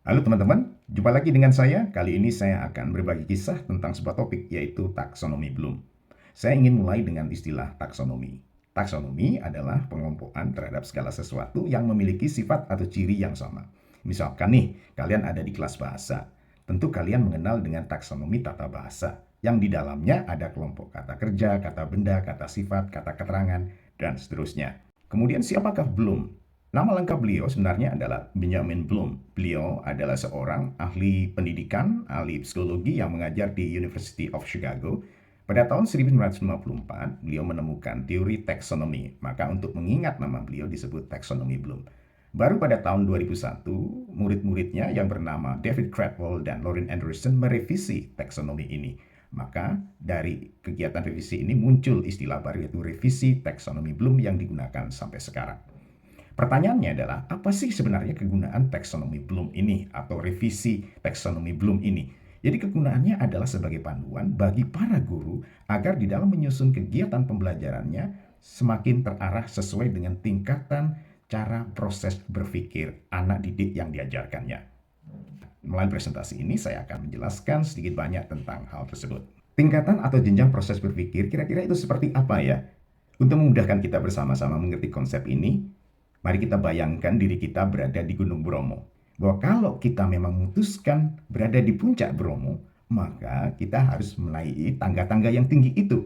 Halo teman-teman, jumpa lagi dengan saya. Kali ini saya akan berbagi kisah tentang sebuah topik, yaitu taksonomi Bloom. Saya ingin mulai dengan istilah taksonomi. Taksonomi adalah pengelompokan terhadap segala sesuatu yang memiliki sifat atau ciri yang sama. Misalkan nih, kalian ada di kelas bahasa. Tentu kalian mengenal dengan taksonomi tata bahasa, yang di dalamnya ada kelompok kata kerja, kata benda, kata sifat, kata keterangan, dan seterusnya. Kemudian siapakah Bloom? Nama lengkap beliau sebenarnya adalah Benjamin Bloom. Beliau adalah seorang ahli pendidikan, ahli psikologi yang mengajar di University of Chicago. Pada tahun 1954, beliau menemukan teori taksonomi. Maka untuk mengingat nama beliau disebut taksonomi Bloom. Baru pada tahun 2001, murid-muridnya yang bernama David Cradwell dan Lauren Anderson merevisi taksonomi ini. Maka dari kegiatan revisi ini muncul istilah baru, yaitu revisi taksonomi Bloom yang digunakan sampai sekarang. Pertanyaannya adalah, apa sih sebenarnya kegunaan taksonomi Bloom ini atau revisi taksonomi Bloom ini? Jadi kegunaannya adalah sebagai panduan bagi para guru agar di dalam menyusun kegiatan pembelajarannya semakin terarah sesuai dengan tingkatan cara proses berpikir anak didik yang diajarkannya. Melalui presentasi ini saya akan menjelaskan sedikit banyak tentang hal tersebut. Tingkatan atau jenjang proses berpikir kira-kira itu seperti apa ya? Untuk memudahkan kita bersama-sama mengerti konsep ini, mari kita bayangkan diri kita berada di Gunung Bromo. Bahwa kalau kita memang memutuskan berada di puncak Bromo, maka kita harus menaiki tangga-tangga yang tinggi itu.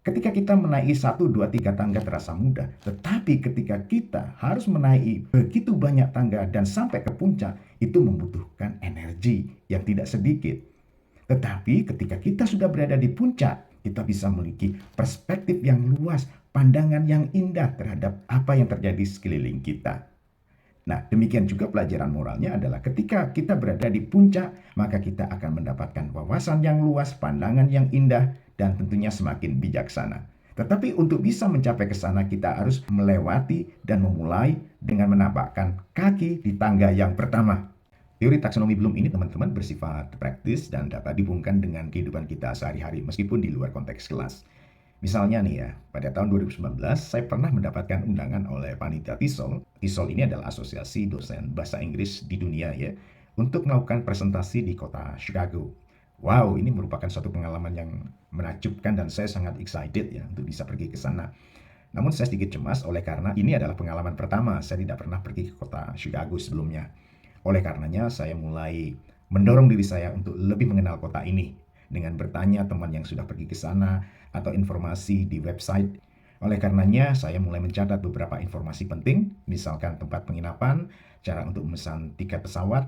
Ketika kita menaiki 1, 2, 3 tangga terasa mudah. Tetapi ketika kita harus menaiki begitu banyak tangga dan sampai ke puncak, itu membutuhkan energi yang tidak sedikit. Tetapi ketika kita sudah berada di puncak, kita bisa memiliki perspektif yang luas, pandangan yang indah terhadap apa yang terjadi sekeliling kita. Nah, demikian juga pelajaran moralnya adalah ketika kita berada di puncak, maka kita akan mendapatkan wawasan yang luas, pandangan yang indah, dan tentunya semakin bijaksana. Tetapi untuk bisa mencapai ke sana, kita harus melewati dan memulai dengan menapakkan kaki di tangga yang pertama. Teori taksonomi Bloom ini teman-teman bersifat praktis dan dapat dihubungkan dengan kehidupan kita sehari-hari meskipun di luar konteks kelas. Misalnya nih ya, pada tahun 2019 saya pernah mendapatkan undangan oleh panitia TESOL. TESOL ini adalah asosiasi dosen bahasa Inggris di dunia ya, untuk melakukan presentasi di kota Chicago. Wow, ini merupakan suatu pengalaman yang menakjubkan dan saya sangat excited ya untuk bisa pergi ke sana. Namun saya sedikit cemas oleh karena ini adalah pengalaman pertama, saya tidak pernah pergi ke kota Chicago sebelumnya. Oleh karenanya saya mulai mendorong diri saya untuk lebih mengenal kota ini dengan bertanya teman yang sudah pergi ke sana atau informasi di website. Oleh karenanya saya mulai mencatat beberapa informasi penting, misalkan tempat penginapan, cara untuk memesan tiket pesawat,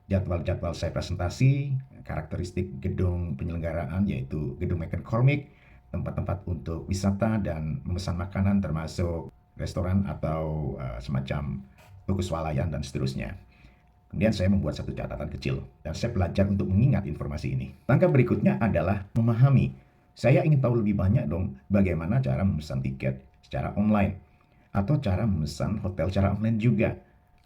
jadwal-jadwal saya presentasi, karakteristik gedung penyelenggaraan yaitu gedung McCormick, tempat-tempat untuk wisata dan memesan makanan termasuk restoran atau semacam toko swalayan dan seterusnya. Kemudian saya membuat satu catatan kecil dan saya belajar untuk mengingat informasi ini. Langkah berikutnya adalah memahami. Saya ingin tahu lebih banyak dong bagaimana cara memesan tiket secara online atau cara memesan hotel secara online juga.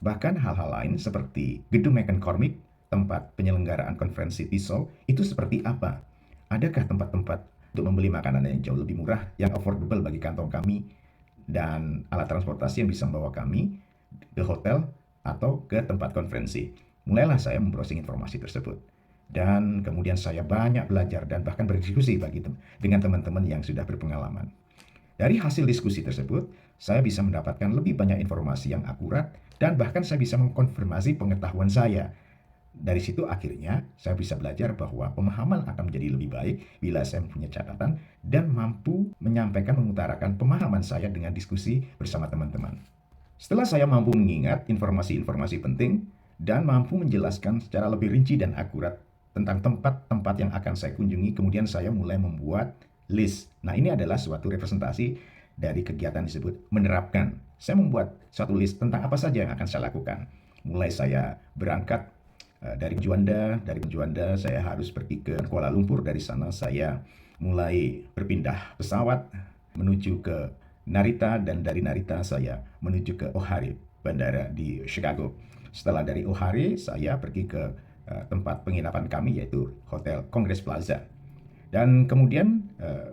Bahkan hal-hal lain seperti gedung McCormick, tempat penyelenggaraan konferensi TESOL, itu seperti apa? Adakah tempat-tempat untuk membeli makanan yang jauh lebih murah, yang affordable bagi kantong kami, dan alat transportasi yang bisa membawa kami ke hotel atau ke tempat konferensi. Mulailah saya membrowsing informasi tersebut. Dan kemudian saya banyak belajar dan bahkan berdiskusi dengan teman-teman yang sudah berpengalaman. Dari hasil diskusi tersebut, saya bisa mendapatkan lebih banyak informasi yang akurat dan bahkan saya bisa mengkonfirmasi pengetahuan saya. Dari situ akhirnya saya bisa belajar bahwa pemahaman akan menjadi lebih baik bila saya mempunyai catatan dan mampu menyampaikan, mengutarakan pemahaman saya dengan diskusi bersama teman-teman. Setelah saya mampu mengingat informasi-informasi penting dan mampu menjelaskan secara lebih rinci dan akurat tentang tempat-tempat yang akan saya kunjungi, kemudian saya mulai membuat list. Nah, ini adalah suatu representasi dari kegiatan disebut menerapkan. Saya membuat suatu list tentang apa saja yang akan saya lakukan. Mulai saya berangkat dari Juanda saya harus pergi ke Kuala Lumpur. Dari sana saya mulai berpindah pesawat menuju ke Narita, dan dari Narita saya menuju ke O'Hare, bandara di Chicago. Setelah dari O'Hare, saya pergi ke tempat penginapan kami yaitu Hotel Congress Plaza. Dan kemudian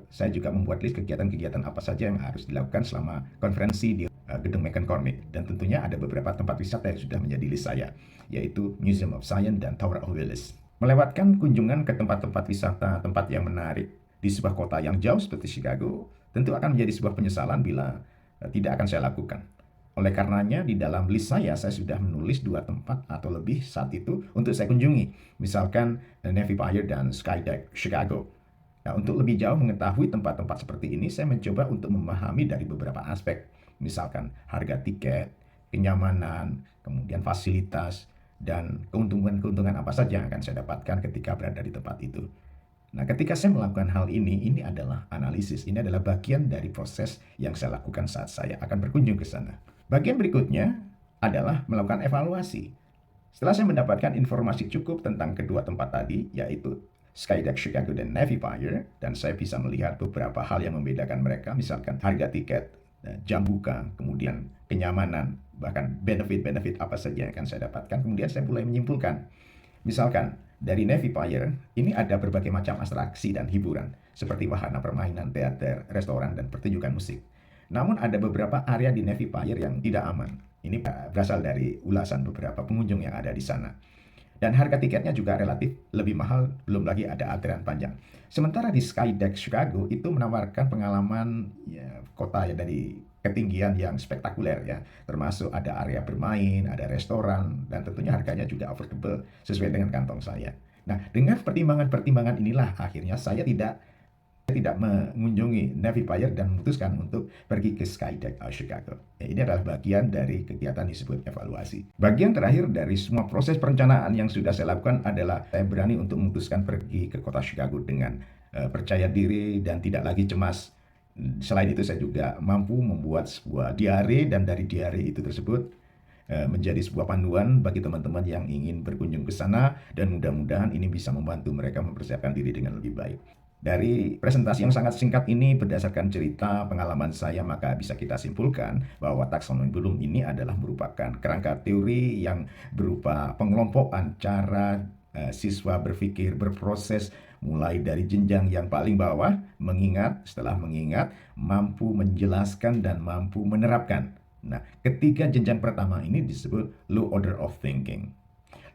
saya juga membuat list kegiatan-kegiatan apa saja yang harus dilakukan selama konferensi di Gedung McCormick, dan tentunya ada beberapa tempat wisata yang sudah menjadi list saya, yaitu Museum of Science dan Tower of Willis. Melewatkan kunjungan ke tempat-tempat wisata, tempat yang menarik di sebuah kota yang jauh seperti Chicago, tentu akan menjadi sebuah penyesalan bila tidak akan saya lakukan. Oleh karenanya, di dalam list saya sudah menulis 2 tempat atau lebih saat itu untuk saya kunjungi. Misalkan Navy Pier dan Skydeck Chicago. Nah, untuk lebih jauh mengetahui tempat-tempat seperti ini, saya mencoba untuk memahami dari beberapa aspek. Misalkan harga tiket, kenyamanan, kemudian fasilitas, dan keuntungan-keuntungan apa saja yang akan saya dapatkan ketika berada di tempat itu. Nah, ketika saya melakukan hal ini adalah analisis. Ini adalah bagian dari proses yang saya lakukan saat saya akan berkunjung ke sana. Bagian berikutnya adalah melakukan evaluasi. Setelah saya mendapatkan informasi cukup tentang kedua tempat tadi, yaitu Skydeck Chicago dan Navy Pier, dan saya bisa melihat beberapa hal yang membedakan mereka, misalkan harga tiket, jam buka, kemudian kenyamanan, bahkan benefit-benefit apa saja yang akan saya dapatkan. Kemudian saya mulai menyimpulkan, misalkan dari Navy Pier, ini ada berbagai macam atraksi dan hiburan, seperti wahana permainan, teater, restoran, dan pertunjukan musik. Namun ada beberapa area di Navy Pier yang tidak aman. Ini berasal dari ulasan beberapa pengunjung yang ada di sana. Dan harga tiketnya juga relatif lebih mahal, belum lagi ada antrian panjang. Sementara di Skydeck Chicago itu menawarkan pengalaman kota ya dari ketinggian yang spektakuler ya, termasuk ada area bermain, ada restoran, dan tentunya harganya juga affordable sesuai dengan kantong saya. Nah, dengan pertimbangan-pertimbangan inilah akhirnya saya tidak mengunjungi Navy Pier dan memutuskan untuk pergi ke Skydeck Chicago. Ini adalah bagian dari kegiatan disebut evaluasi. Bagian terakhir dari semua proses perencanaan yang sudah saya lakukan adalah saya berani untuk memutuskan pergi ke kota Chicago dengan percaya diri dan tidak lagi cemas. Selain itu saya juga mampu membuat sebuah diary, dan dari diary itu tersebut menjadi sebuah panduan bagi teman-teman yang ingin berkunjung ke sana, dan mudah-mudahan ini bisa membantu mereka mempersiapkan diri dengan lebih baik. Dari presentasi yang sangat singkat ini berdasarkan cerita pengalaman saya, maka bisa kita simpulkan bahwa taksonomi Bloom ini adalah merupakan kerangka teori yang berupa pengelompokan cara siswa berpikir, berproses mulai dari jenjang yang paling bawah, mengingat, setelah mengingat, mampu menjelaskan dan mampu menerapkan. Nah, ketiga jenjang pertama ini disebut low order of thinking.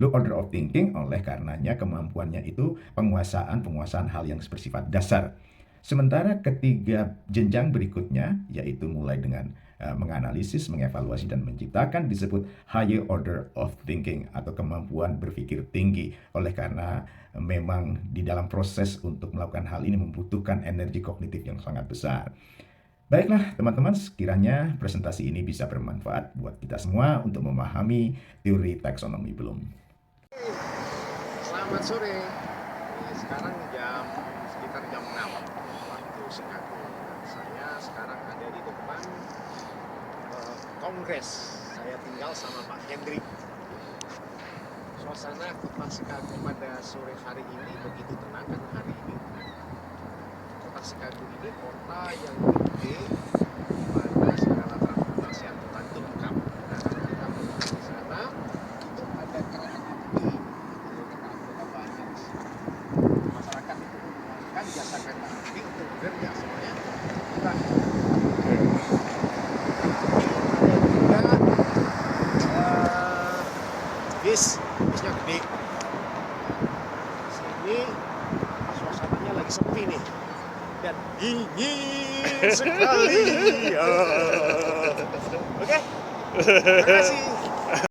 Low order of thinking oleh karenanya kemampuannya itu penguasaan hal yang bersifat dasar. Sementara ketiga jenjang berikutnya, yaitu mulai dengan menganalisis, mengevaluasi, dan menciptakan, disebut higher order of thinking atau kemampuan berpikir tinggi. Oleh karena memang di dalam proses untuk melakukan hal ini membutuhkan energi kognitif yang sangat besar. Baiklah teman-teman, sekiranya presentasi ini bisa bermanfaat buat kita semua untuk memahami teori taksonomi Bloom. Selamat sore. Sekarang sekitar jam 6 waktu Chicago. Dan saya sekarang ada di depan Kongres. Saya tinggal sama Pak Hendrik. Suasana kota Chicago pada sore hari ini begitu tenang kan hari ini. Kota Chicago ini kota yang gede, di mana segala transportasi angkutan itu lengkap. Nah, kalau kita pergi di sana, itu ada kereta api. Masyarakat itu menggunakan jasa kereta api untuk bekerja, semuanya murah. Ada juga bisnya gede. Sini suasananya lagi sepi nih dan dingin sekali. Oke, terima kasih.